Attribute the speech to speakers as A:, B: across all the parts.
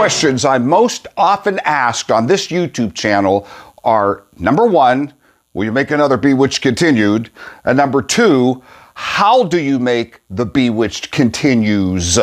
A: questions I'm most often asked on this YouTube channel are, number one, will you make another Bewitched Continued? And number two, how do you make the Bewitched Continues?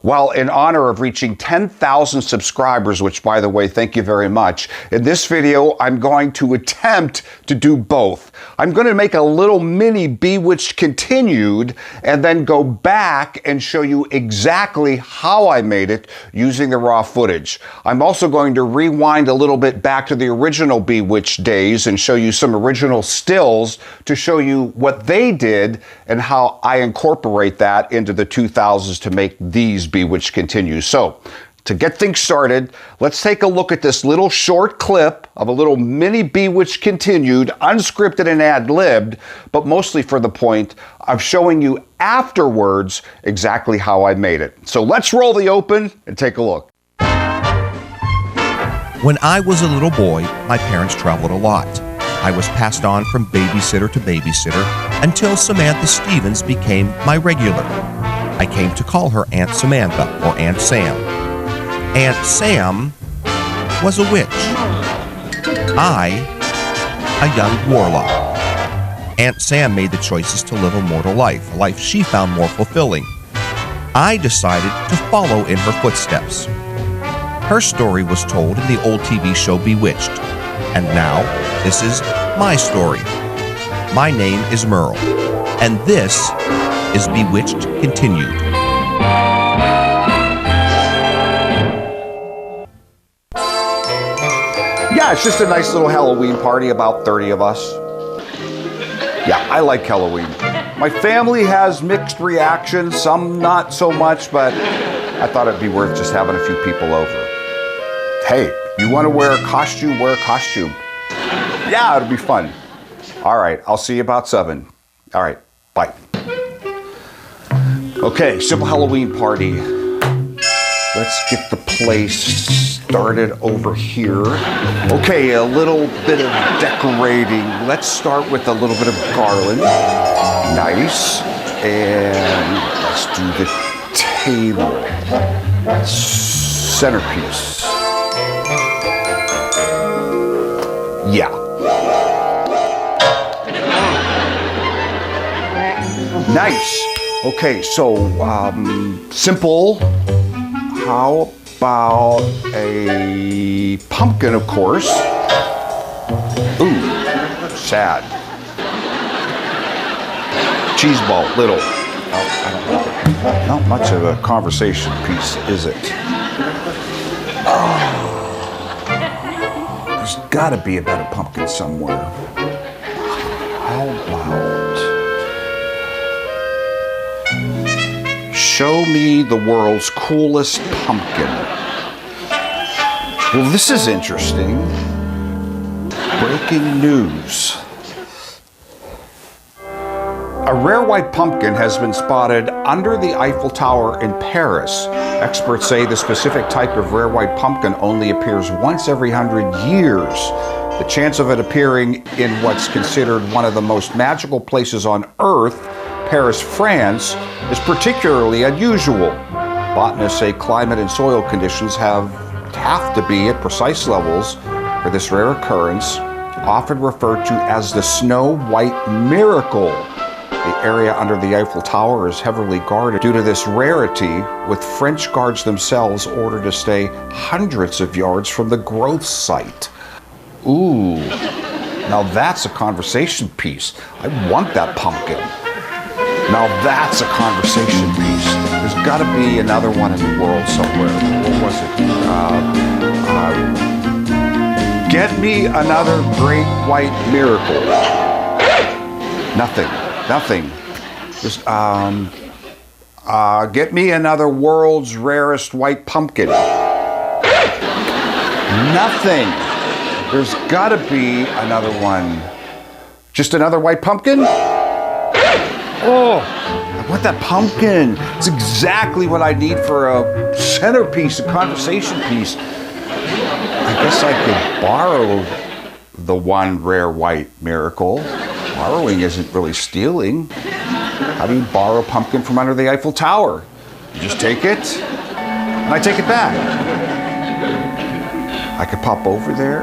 A: Well, in honor of reaching 10,000 subscribers, which, by the way, thank you very much, in this video, I'm going to attempt to do both. I'm going to make a little mini Bewitched Continued and then go back and show you exactly how I made it using the raw footage. I'm also going to rewind a little bit back to the original Bewitched days and show you some original stills to show you what they did and how I incorporate that into the 2000s to make these Bewitched Continues. So, to get things started, let's take a look at this little short clip of a little mini Bewitched Continued, unscripted and ad-libbed, but mostly for the point of showing you afterwards exactly how I made it. So let's roll the open and take a look.
B: When I was a little boy, my parents traveled a lot. I was passed on from babysitter to babysitter until Samantha Stevens became my regular. I came to call her Aunt Samantha or Aunt Sam. Aunt Sam was a witch. I, a young warlock. Aunt Sam made the choices to live a mortal life, a life she found more fulfilling. I decided to follow in her footsteps. Her story was told in the old TV show Bewitched. And now, this is my story. My name is Merle, and this is Bewitched Continued.
A: Yeah, it's just a nice little Halloween party, about 30 of us. Yeah, I like Halloween. My family has mixed reactions, some not so much, but I thought it'd be worth just having a few people over. Hey, you want to wear a costume, wear a costume. Yeah, it'll be fun. All right, I'll see you about 7. All right, bye. Okay, simple Halloween party. Let's get the place started over here. Okay, a little bit of decorating. Let's start with a little bit of garland. Nice. And let's do the table. Centerpiece. Yeah. Nice. Okay, so simple. How about a pumpkin, of course? Ooh, sad. Cheese ball, little. Oh, I don't know. Not much of a conversation piece, is it? Oh. There's got to be a better pumpkin somewhere. How about... Show me the world's coolest pumpkin. Well, this is interesting. Breaking news. A rare white pumpkin has been spotted under the Eiffel Tower in Paris. Experts say the specific type of rare white pumpkin only appears once every 100 years. The chance of it appearing in what's considered one of the most magical places on Earth, Paris, France, is particularly unusual. Botanists say climate and soil conditions have to be at precise levels for this rare occurrence, often referred to as the Snow White Miracle. The area under the Eiffel Tower is heavily guarded due to this rarity, with French guards themselves ordered to stay hundreds of yards from the growth site. Ooh, now that's a conversation piece. I want that pumpkin. Now that's a conversation piece. There's got to be another one in the world somewhere. What was it? Get me another great white miracle. Nothing. Just, get me another world's rarest white pumpkin. Nothing. There's got to be another one. Just another white pumpkin? Oh, I want that pumpkin. It's exactly what I need for a centerpiece, a conversation piece. I guess I could borrow the one rare white miracle. Borrowing isn't really stealing. How do you borrow a pumpkin from under the Eiffel Tower? You just take it, and I take it back. I could pop over there,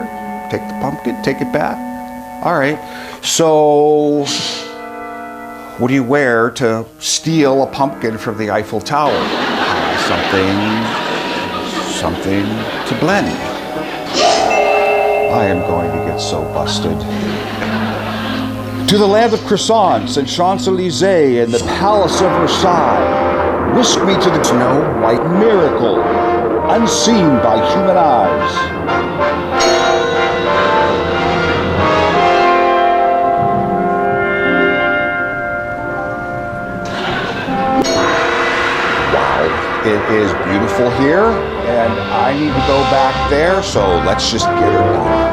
A: take the pumpkin, take it back. All right. So, what do you wear to steal a pumpkin from the Eiffel Tower? Something to blend. I am going to get so busted. To the land of croissants and Champs-Élysées and the Palace of Versailles, whisk me to the Snow White miracle, unseen by human eyes. Wow, it is beautiful here, and I need to go back there, so let's just get her done.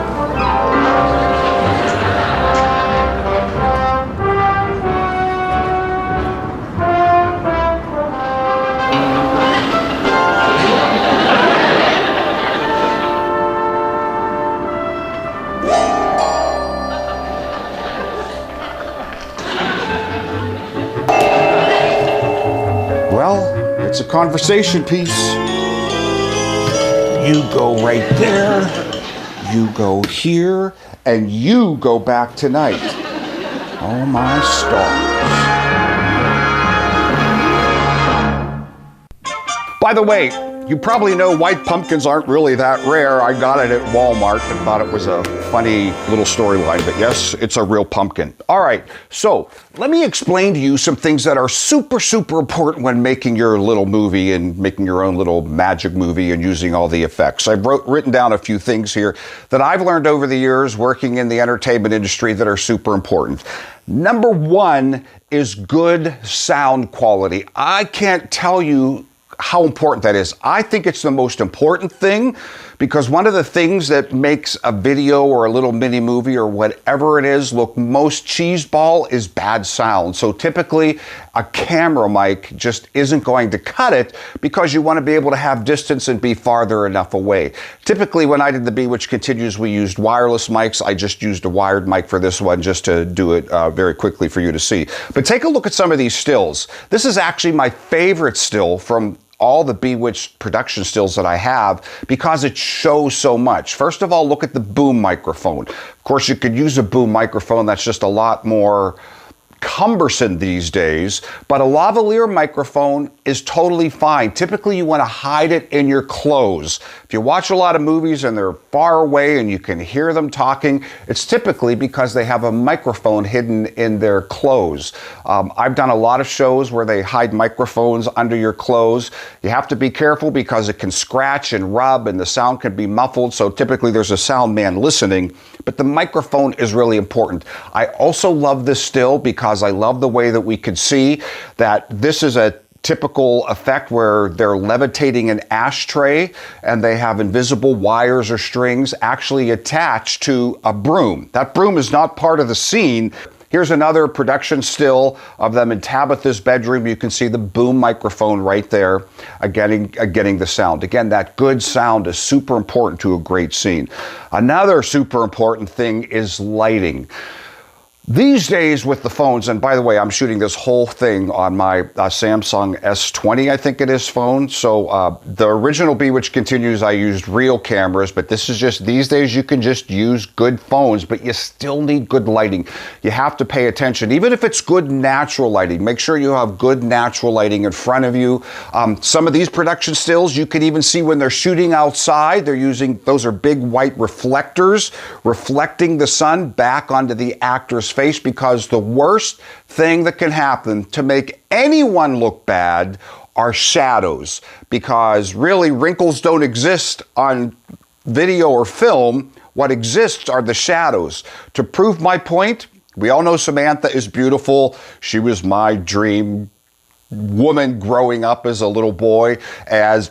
A: Well, it's a conversation piece. You go right there, you go here, and you go back tonight. Oh my stars. By the way, you probably know white pumpkins aren't really that rare. I got it at Walmart and thought it was a funny little storyline, but yes, it's a real pumpkin. All right, so let me explain to you some things that are super, super important when making your little movie and making your own little magic movie and using all the effects. I've written down a few things here that I've learned over the years working in the entertainment industry that are super important. Number one is good sound quality. I can't tell you how important that is. I think it's the most important thing because one of the things that makes a video or a little mini movie or whatever it is look most cheeseball is bad sound. So typically a camera mic just isn't going to cut it because you want to be able to have distance and be farther enough away. Typically when I did the Bewitched Continues, we used wireless mics. I just used a wired mic for this one just to do it very quickly for you to see. But take a look at some of these stills. This is actually my favorite still from all the Bewitched production stills that I have because it shows so much. First of all, look at the boom microphone. Of course, you could use a boom microphone that's just a lot more cumbersome these days, but a lavalier microphone is totally fine. Typically, you want to hide it in your clothes. If you watch a lot of movies and they're far away and you can hear them talking, it's typically because they have a microphone hidden in their clothes. I've done a lot of shows where they hide microphones under your clothes. You have to be careful because it can scratch and rub and the sound can be muffled, so typically there's a sound man listening, but the microphone is really important. I also love this still because I love the way that we could see that this is a typical effect where they're levitating an ashtray and they have invisible wires or strings actually attached to a broom. That broom is not part of the scene. Here's another production still of them in Tabitha's bedroom. You can see the boom microphone right there, getting the sound. Again, that good sound is super important to a great scene. Another super important thing is lighting. These days with the phones, and by the way, I'm shooting this whole thing on my Samsung S20, I think it is, phone. So the original Bewitched Continues, I used real cameras, but this is just, these days you can just use good phones, but you still need good lighting. You have to pay attention, even if it's good natural lighting. Make sure you have good natural lighting in front of you. Some of these production stills, you can even see when they're shooting outside, they're using, those are big white reflectors, reflecting the sun back onto the actor's face, because the worst thing that can happen to make anyone look bad are shadows, because really wrinkles don't exist on video or film. What exists are the shadows. To prove my point, we all know Samantha is beautiful. She was my dream woman growing up as a little boy, as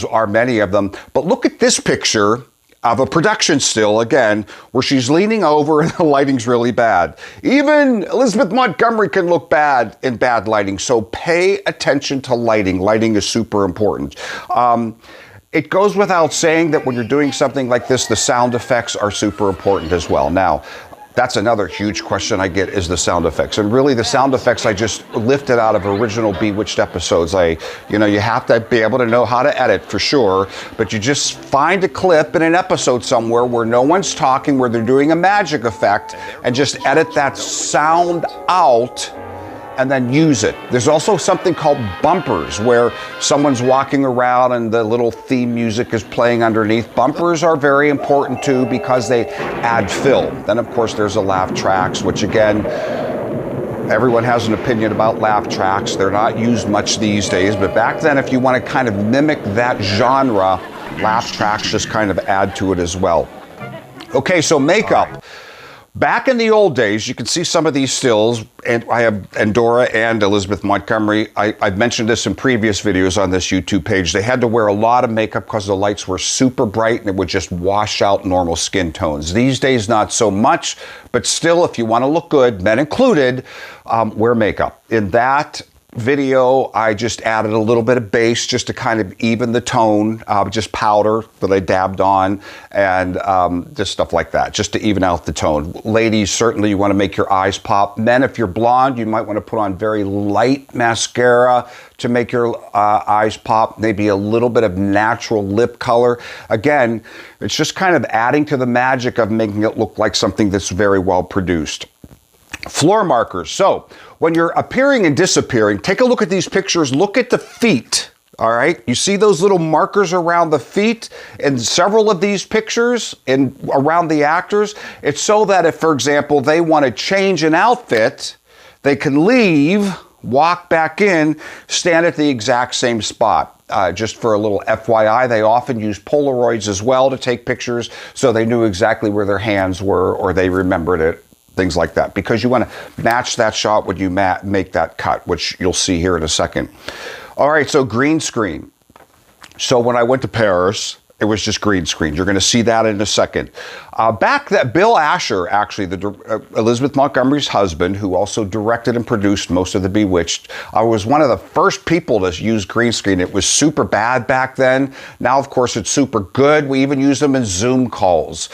A: are many of them. But look at this picture of a production still, again, where she's leaning over and the lighting's really bad. Even Elizabeth Montgomery can look bad in bad lighting, so pay attention to lighting. Lighting is super important. It goes without saying that when you're doing something like this, the sound effects are super important as well. Now, That's another huge question I get, is the sound effects. And really the sound effects I just lifted out of original Bewitched episodes. You have to be able to know how to edit for sure, but you just find a clip in an episode somewhere where no one's talking, where they're doing a magic effect, and just edit that sound out and then use it. There's also something called bumpers, where someone's walking around and the little theme music is playing underneath. Bumpers are very important too because they add fill. Then of course there's the laugh tracks, which again, everyone has an opinion about laugh tracks. They're not used much these days, but back then if you want to kind of mimic that genre, laugh tracks just kind of add to it as well. Okay, so makeup. Back in the old days, you can see some of these stills, and I have Endora and Elizabeth Montgomery. I've mentioned this in previous videos on this YouTube page. They had to wear a lot of makeup because the lights were super bright and it would just wash out normal skin tones. These days, not so much, but still, if you want to look good, men included, wear makeup. In that video, I just added a little bit of base just to kind of even the tone, just powder that I dabbed on, and just stuff like that, just to even out the tone. Ladies, certainly you want to make your eyes pop. Men, if you're blonde, you might want to put on very light mascara to make your eyes pop, maybe a little bit of natural lip color. Again, it's just kind of adding to the magic of making it look like something that's very well produced. Floor markers. So when you're appearing and disappearing, take a look at these pictures. Look at the feet. All right. You see those little markers around the feet in several of these pictures and around the actors. It's so that if, for example, they want to change an outfit, they can leave, walk back in, stand at the exact same spot. Just for a little FYI, they often use Polaroids as well to take pictures, so they knew exactly where their hands were or they remembered it. Things like that, because you want to match that shot when you make that cut, which you'll see here in a second. All right, so green screen. So when I went to Paris, it was just green screen. You're going to see that in a second. Bill Asher, actually, Elizabeth Montgomery's husband, who also directed and produced most of the Bewitched, was one of the first people to use green screen. It was super bad back then. Now, of course, it's super good. We even use them in Zoom calls.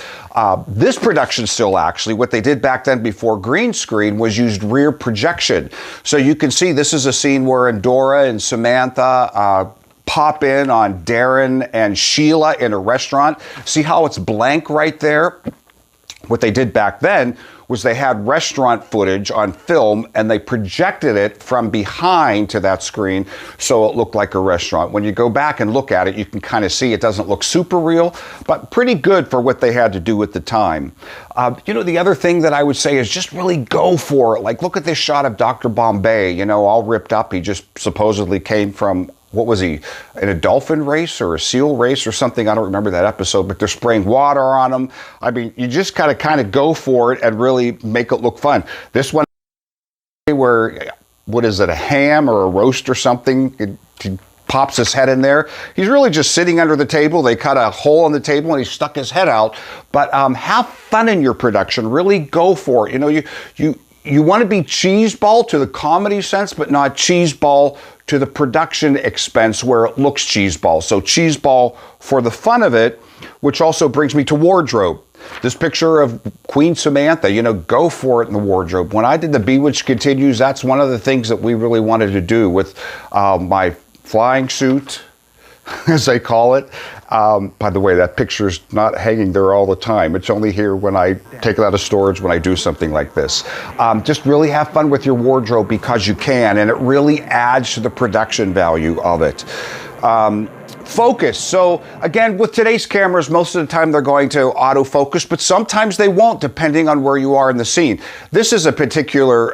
A: This production still, actually, what they did back then before green screen was used rear projection. So you can see this is a scene where Endora and Samantha pop in on Darren and Sheila in a restaurant. See how it's blank right there? What they did back then was they had restaurant footage on film and they projected it from behind to that screen so it looked like a restaurant. When you go back and look at it, you can kind of see it doesn't look super real, but pretty good for what they had to do at the time. The other thing that I would say is just really go for it. Like, look at this shot of Dr. Bombay, all ripped up. He just supposedly came from, what was he, in a dolphin race or a seal race or something? I don't remember that episode, but they're spraying water on him. I mean, you just gotta kind of go for it and really make it look fun. This one where, what is it, a ham or a roast or something? He pops his head in there. He's really just sitting under the table. They cut a hole in the table and he stuck his head out. But have fun in your production. Really go for it. You want to be cheeseball to the comedy sense, but not cheeseball to the production expense where it looks cheeseball. So cheeseball for the fun of it, which also brings me to wardrobe. This picture of Queen Samantha, go for it in the wardrobe. When I did the Bewitched Continues, that's one of the things that we really wanted to do with my flying suit, as they call it. By the way, that picture's not hanging there all the time. It's only here when I take it out of storage when I do something like this. Just really have fun with your wardrobe because you can, and it really adds to the production value of it. Focus. So again, with today's cameras, most of the time they're going to autofocus, but sometimes they won't, depending on where you are in the scene. This is a particular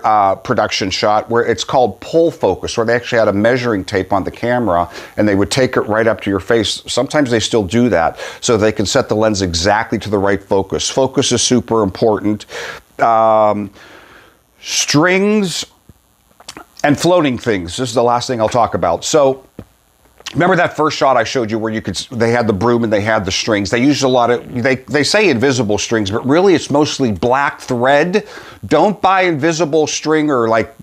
A: production shot where it's called pull focus, where they actually had a measuring tape on the camera and they would take it right up to your face. Sometimes they still do that so they can set the lens exactly to the right focus. Focus is super important. Strings and floating things. This is the last thing I'll talk about. So remember that first shot I showed you where they had the broom and they had the strings. They used a lot of, they say invisible strings, but really it's mostly black thread. Don't buy invisible string or like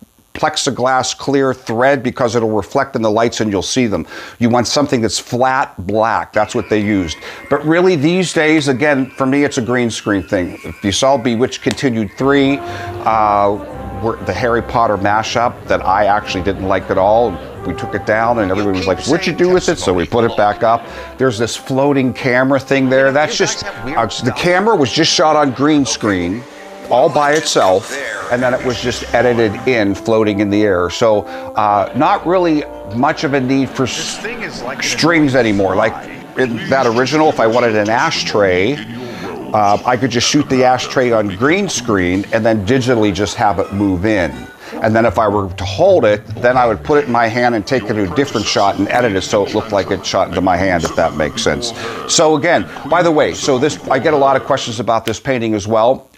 A: plexiglass clear thread because it'll reflect in the lights and you'll see them. You want something that's flat black. That's what they used. But really these days, again, for me, it's a green screen thing. If you saw Bewitched Continued 3, the Harry Potter mashup that I actually didn't like at all. We took it down and everybody was like, what'd you do with it? So we put it back up. There's this floating camera thing there. That's just, the camera was just shot on green screen all by itself, and then it was just edited in, floating in the air. So not really much of a need for strings anymore. Like in that original, if I wanted an ashtray, I could just shoot the ashtray on green screen and then digitally just have it move in. And then if I were to hold it, then I would put it in my hand and take it to a different shot and edit it so it looked like it shot into my hand, if that makes sense. So again, by the way, so this, I get a lot of questions about this painting as well.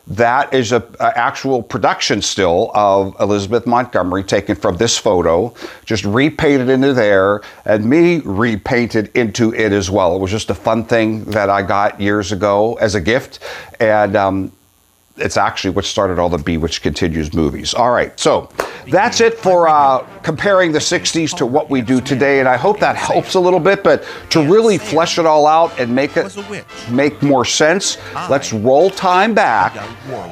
A: That is a actual production still of Elizabeth Montgomery taken from this photo, just repainted into there, and me repainted into it as well. It was just a fun thing that I got years ago as a gift, and it's actually what started all the Bewitched Continues movies. All right, so that's it for comparing the 60s to what we do today, and I hope that helps a little bit, but to really flesh it all out and make it make more sense, let's roll time back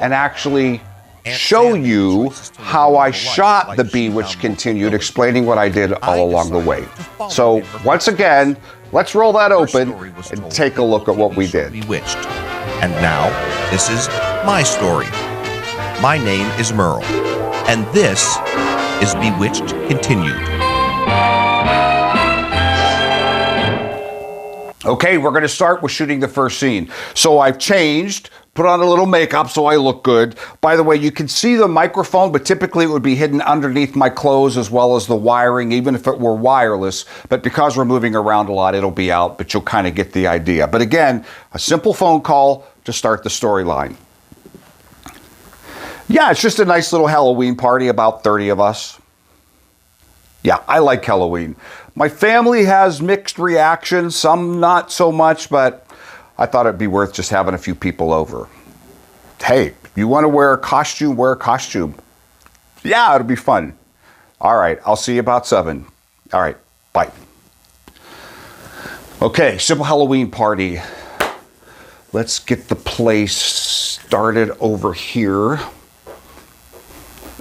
A: and actually show you how I shot the Bewitched Continued, explaining what I did all along the way. So once again, let's roll that open and take a look at what we did.
B: Bewitched. And now, this is my story. My name is Merle, and this is Bewitched Continued.
A: Okay, we're going to start with shooting the first scene. So I've changed, put on a little makeup so I look good. By the way, you can see the microphone, but typically it would be hidden underneath my clothes as well as the wiring, even if it were wireless. But because we're moving around a lot, it'll be out, but you'll kind of get the idea. But again, a simple phone call to start the storyline. Yeah, it's just a nice little Halloween party, about 30 of us. Yeah, I like Halloween. My family has mixed reactions, some not so much, but I thought it'd be worth just having a few people over. Hey, if you want to wear a costume, wear a costume. Yeah, it'll be fun. All right, I'll see you about 7. All right, bye. Okay, simple Halloween party. Let's get the place started over here.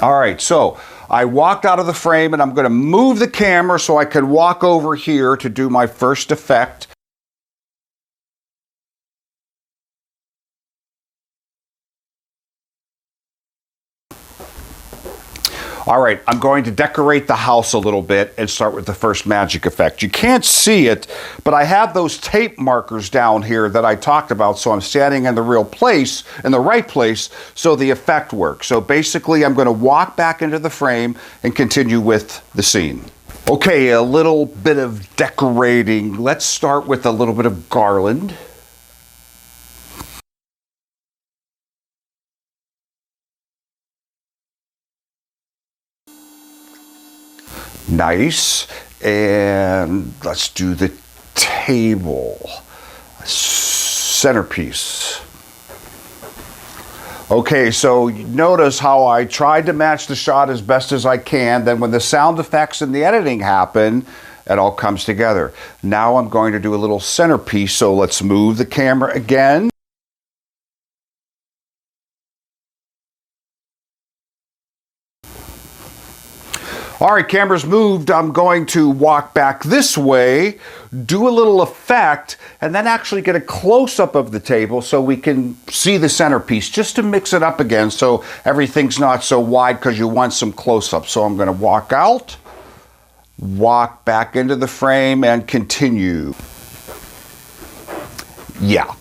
A: All right, so I walked out of the frame and I'm going to move the camera so I can walk over here to do my first effect. All right, I'm going to decorate the house a little bit and start with the first magic effect. You can't see it, but I have those tape markers down here that I talked about, so I'm standing in the real place, in the right place, so the effect works. So basically, I'm going to walk back into the frame and continue with the scene. Okay, a little bit of decorating. Let's start with a little bit of garland. Nice. And let's do the table. Centerpiece. Okay, so notice how I tried to match the shot as best as I can. Then when the sound effects and the editing happen, it all comes together. Now I'm going to do a little centerpiece, so let's move the camera again. All right, camera's moved. I'm going to walk back this way, do a little effect, and then actually get a close-up of the table so we can see the centerpiece, just to mix it up again so everything's not so wide because you want some close-up. So I'm going to walk out, walk back into the frame, and continue. Yeah.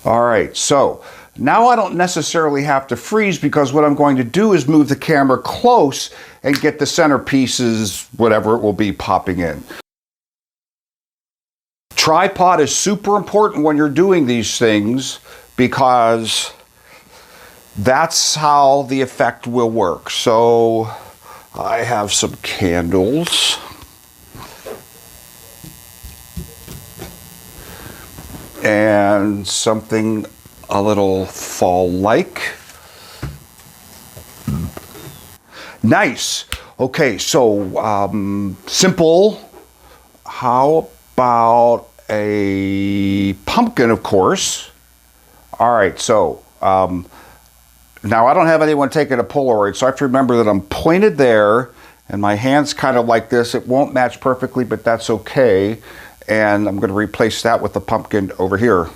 A: All right, so now I don't necessarily have to freeze because what I'm going to do is move the camera close and get the centerpieces, whatever it will be, popping in. Tripod is super important when you're doing these things because that's how the effect will work. So I have some candles. And something a little fall-like. Nice. Okay, so simple. How about a pumpkin, of course? All right, so now I don't have anyone taking a Polaroid, so I have to remember that I'm pointed there and my hand's kind of like this. It won't match perfectly, but that's okay. And I'm going to replace that with the pumpkin over here.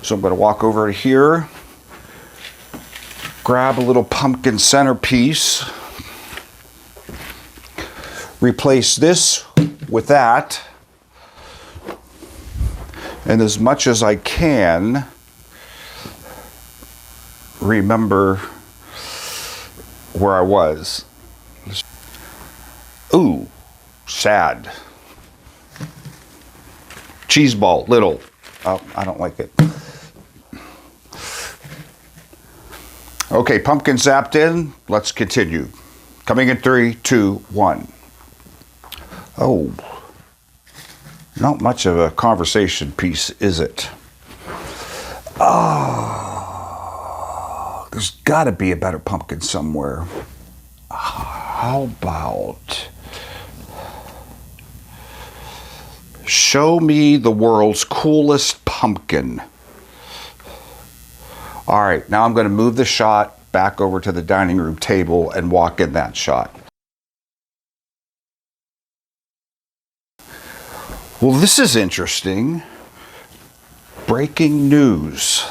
A: So I'm going to walk over to here, grab a little pumpkin centerpiece, replace this with that, and as much as I can, remember where I was. Ooh, sad. Cheese ball, little. Oh, I don't like it. Okay, pumpkin zapped in. Let's continue. Coming in 3, 2, 1. Oh, not much of a conversation piece, is it? Oh, there's got to be a better pumpkin somewhere. How about show me the world's coolest pumpkin? All right, now I'm going to move the shot back over to the dining room table and walk in that shot. Well, this is interesting. Breaking news.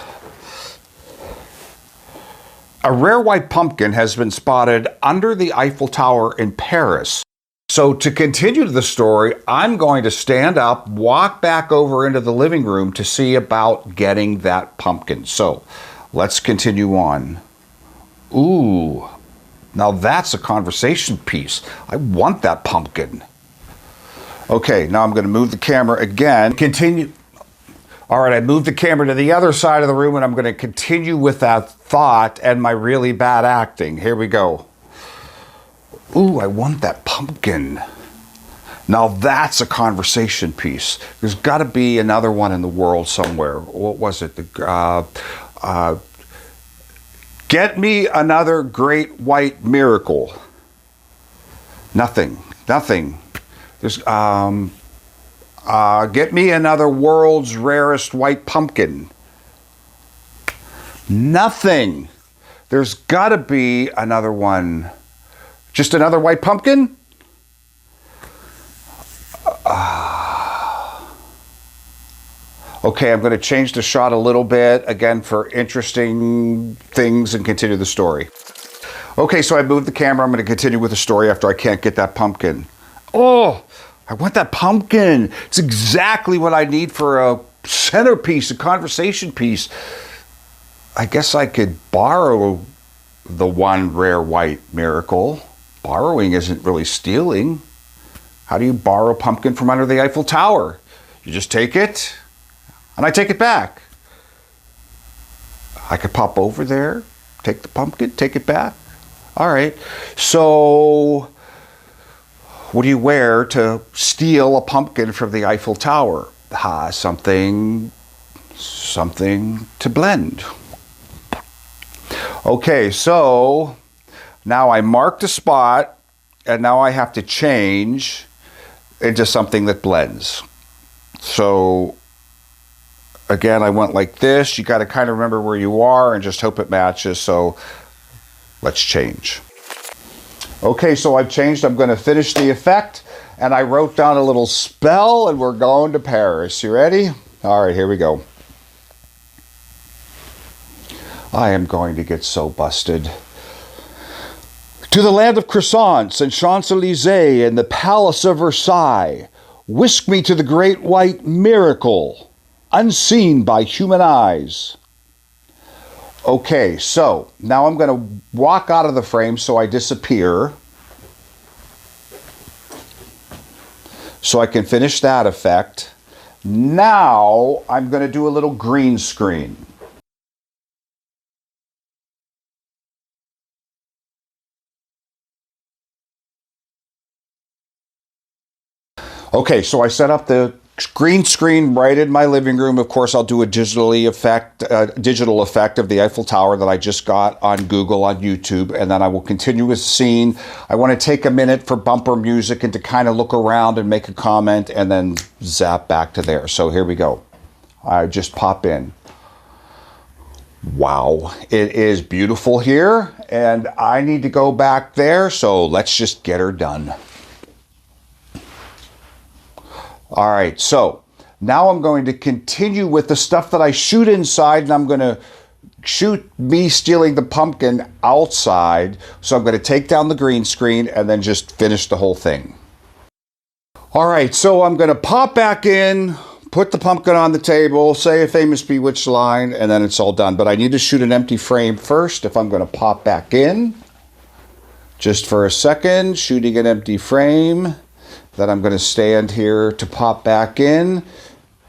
A: A rare white pumpkin has been spotted under the Eiffel Tower in Paris. So to continue the story, I'm going to stand up, walk back over into the living room to see about getting that pumpkin. So let's continue on. Ooh, now that's a conversation piece. I want that pumpkin. Okay, now I'm going to move the camera again. Continue. All right, I moved the camera to the other side of the room and I'm going to continue with that thought and my really bad acting. Here we go. Ooh, I want that pumpkin. Now that's a conversation piece. There's got to be another one in the world somewhere. What was it? Get me another great white miracle. Nothing. There's get me another world's rarest white pumpkin. Nothing. There's got to be another one. Just another white pumpkin? Okay, I'm going to change the shot a little bit, again, for interesting things and continue the story. Okay, so I moved the camera. I'm going to continue with the story after I can't get that pumpkin. Oh, I want that pumpkin. It's exactly what I need for a centerpiece, a conversation piece. I guess I could borrow the one rare white miracle. Borrowing isn't really stealing. How do you borrow a pumpkin from under the Eiffel Tower? You just take it, and I take it back. I could pop over there, take the pumpkin, take it back. All right. So what do you wear to steal a pumpkin from the Eiffel Tower? Something to blend. Okay, so now I marked a spot, and now I have to change into something that blends. So again, I went like this. You got to kind of remember where you are and just hope it matches. So let's change. Okay, so I've changed. I'm going to finish the effect, and I wrote down a little spell, and we're going to Paris. You ready? All right, here we go. I am going to get so busted. To the land of croissants and Champs-Élysées and the Palace of Versailles, whisk me to the great white miracle, unseen by human eyes. Okay, so now I'm going to walk out of the frame so I disappear, so I can finish that effect. Now I'm going to do a little green screen. Okay, so I set up the green screen right in my living room. Of course, I'll do a digital effect of the Eiffel Tower that I just got on Google, on YouTube, and then I will continue with the scene. I want to take a minute for bumper music and to kind of look around and make a comment and then zap back to there. So here we go. I just pop in. Wow, it is beautiful here, and I need to go back there, so let's just get her done. All right, so now I'm going to continue with the stuff that I shoot inside, and I'm going to shoot me stealing the pumpkin outside. So I'm going to take down the green screen and then just finish the whole thing. All right, so I'm going to pop back in, put the pumpkin on the table, say a famous Bewitched line, and then it's all done. But I need to shoot an empty frame first if I'm going to pop back in. Just for a second, shooting an empty frame. Then I'm going to stand here to pop back in,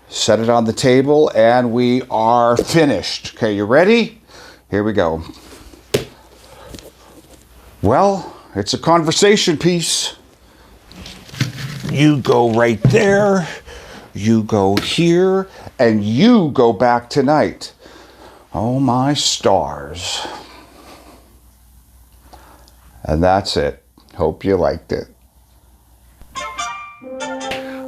A: set it on the table, and we are finished. Okay, you ready? Here we go. Well, it's a conversation piece. You go right there, you go here, and you go back tonight. Oh my stars. And that's it. Hope you liked it.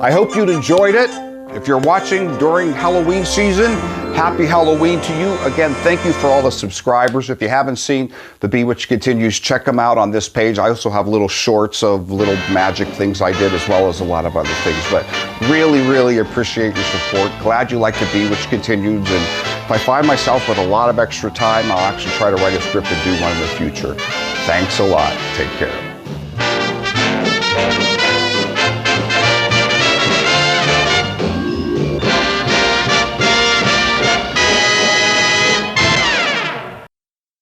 A: I hope you'd enjoyed it. If you're watching during Halloween season, happy Halloween to you. Again, thank you for all the subscribers. If you haven't seen The Bewitched Continues, check them out on this page. I also have little shorts of little magic things I did, as well as a lot of other things. But really, really appreciate your support. Glad you like The Bewitched Continues. And if I find myself with a lot of extra time, I'll actually try to write a script and do one in the future. Thanks a lot. Take care.